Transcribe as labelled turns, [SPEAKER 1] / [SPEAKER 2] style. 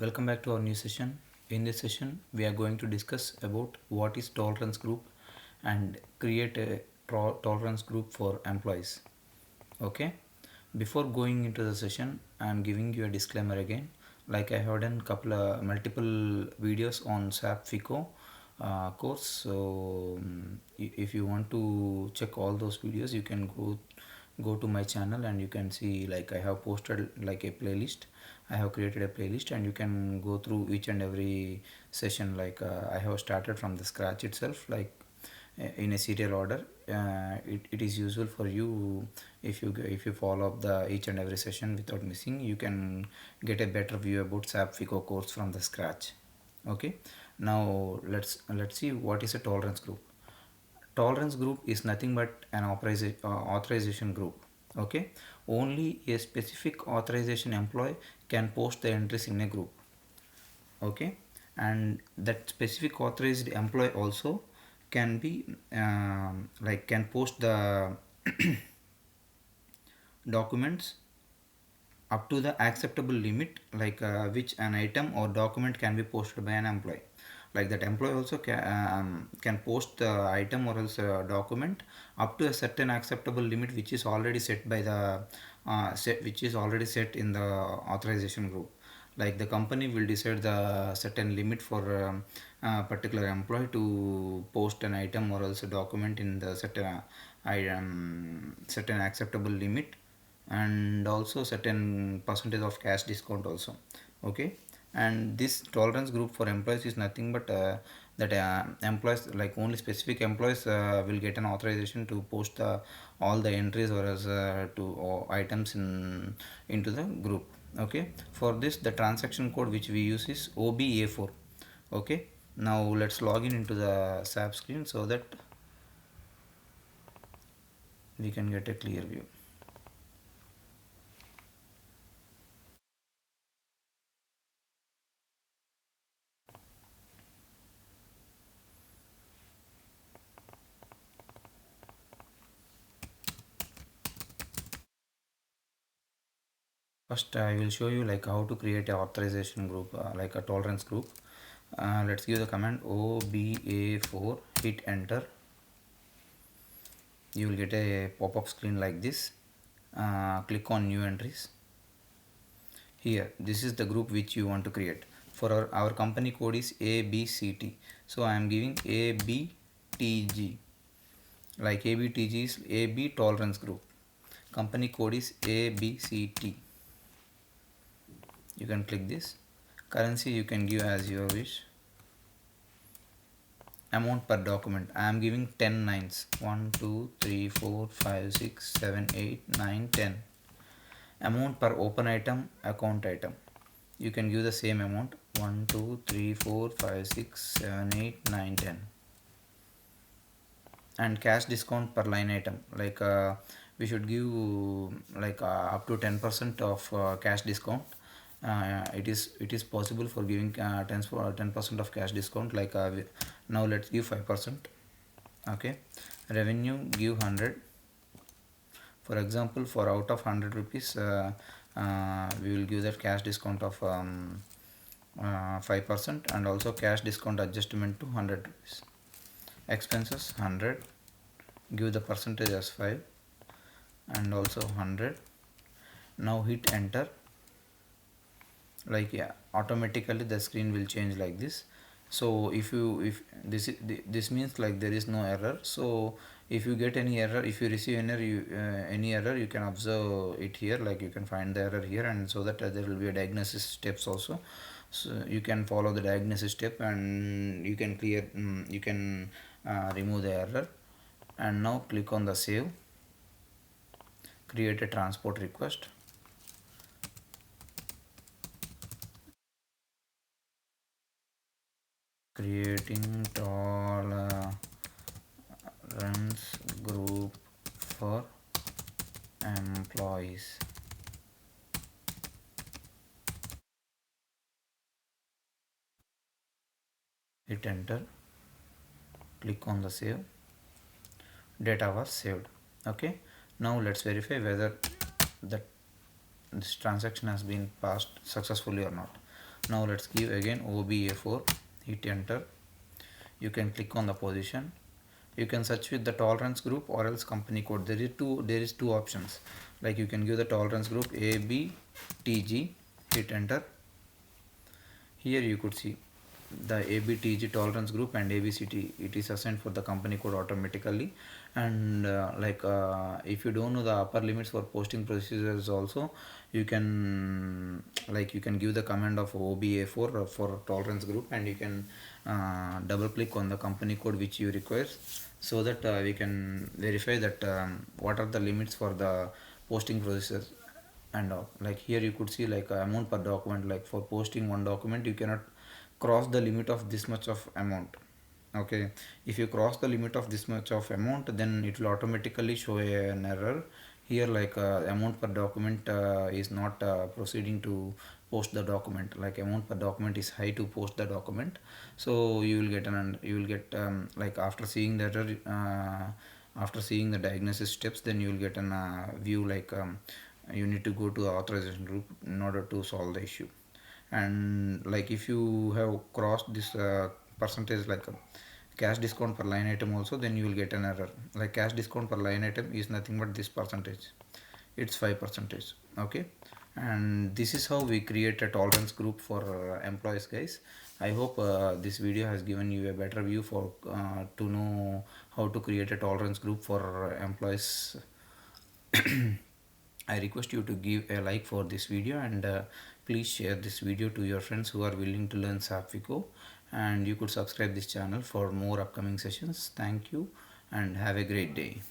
[SPEAKER 1] Welcome back to our new session. In this session, we are going to discuss about what is tolerance group and create a tolerance group for employees. Okay. Before going into the session, I am giving you a disclaimer again. Like I have done multiple videos on Sap Fico course. So if you want to check all those videos, you can go to my channel and you can see, like, I have posted like a playlist. I have created a playlist and you can go through each and every session. Like I have started from the scratch itself, like in a serial order. It is useful for you if you follow up the each and every session without missing. You can get a better view about Sap Fico course from the scratch. Okay. Now let's see what is a tolerance group. Tolerance group is nothing but an authorization group. Okay. Only a specific authorization employee can post the entries in a group. Okay. And that specific authorized employee also can be like can post the documents up to the acceptable limit, like which an item or document can be posted by an employee. Like that employee also can post the item or else document up to a certain acceptable limit, which is already set by the which is already set in the authorization group. Like the company will decide the certain limit for particular employee to post an item or else a document in the certain acceptable limit, and also certain percentage of cash discount also. Okay. And this tolerance group for employees is nothing but that employees, like only specific employees will get an authorization to post all the entries or as to items into the group. Okay. For this, the transaction code which we use is OBA4. Okay. Now let's log in into the SAP screen so that we can get a clear view. First, I will show you like how to create a authorization group, like a tolerance group. Let's give the command OBA4, hit enter. You will get a pop-up screen like this. Click on new entries. Here, this is the group which you want to create. For our company code is ABCT. So I am giving ABTG. Like ABTG is AB tolerance group. Company code is ABCT. You can click this. Currency you can give as your wish. Amount per document, I am giving 10 nines. 1 2 3 4 5 6 7 8 9 10. Amount per open item, account item, you can give the same amount. 1 2 3 4 5 6 7 8 9 10. And cash discount per line item, like we should give like up to 10% of cash discount. It is possible for giving 10% of cash discount. Like now let's give 5%. Okay. Revenue, give 100. For example, for out of 100 rupees, we will give that cash discount of 5%, and also cash discount adjustment to 100 rupees. Expenses 100, give the percentage as 5 and also 100. Now hit enter. Like, yeah, automatically the screen will change like this. So if this means like there is no error. So if you get any error, if you receive any error, you can observe it here. Like you can find the error here, and so that there will be a diagnosis steps also. So you can follow the diagnosis step and you can remove the error. And now click on the save, create a transport request. Creating tolerance group for employees. Hit enter, click on the save. Data was saved. Okay. Now let's verify whether that this transaction has been passed successfully or not. Now let's give again OBA4, hit enter. You can click on the position. You can search with the tolerance group or else company code. There is two options, like you can give the tolerance group ABTG, hit enter. Here you could see the ABTG tolerance group and ABCT, it is assigned for the company code automatically. And if you don't know the upper limits for posting procedures also, you can give the command of OBA4 for tolerance group, and you can double click on the company code which you require, so that we can verify that what are the limits for the posting procedures and all. Like here you could see like amount per document, like for posting one document you cannot cross the limit of this much of amount. Okay, if you cross the limit of this much of amount, then it will automatically show an error here, like amount per document is not proceeding to post the document, like amount per document is high to post the document. So you will get like after seeing the error, after seeing the diagnosis steps, then you will get an view like you need to go to the authorization group in order to solve the issue. And like if you have crossed this percentage, like cash discount per line item also, then you will get an error, like cash discount per line item is nothing but this percentage, it's 5%. Okay, and this is how we create a tolerance group for employees, guys. I hope this video has given you a better view for to know how to create a tolerance group for employees. I request you to give a like for this video, and please share this video to your friends who are willing to learn Sap Fico, and you could subscribe this channel for more upcoming sessions. Thank you and have a great day.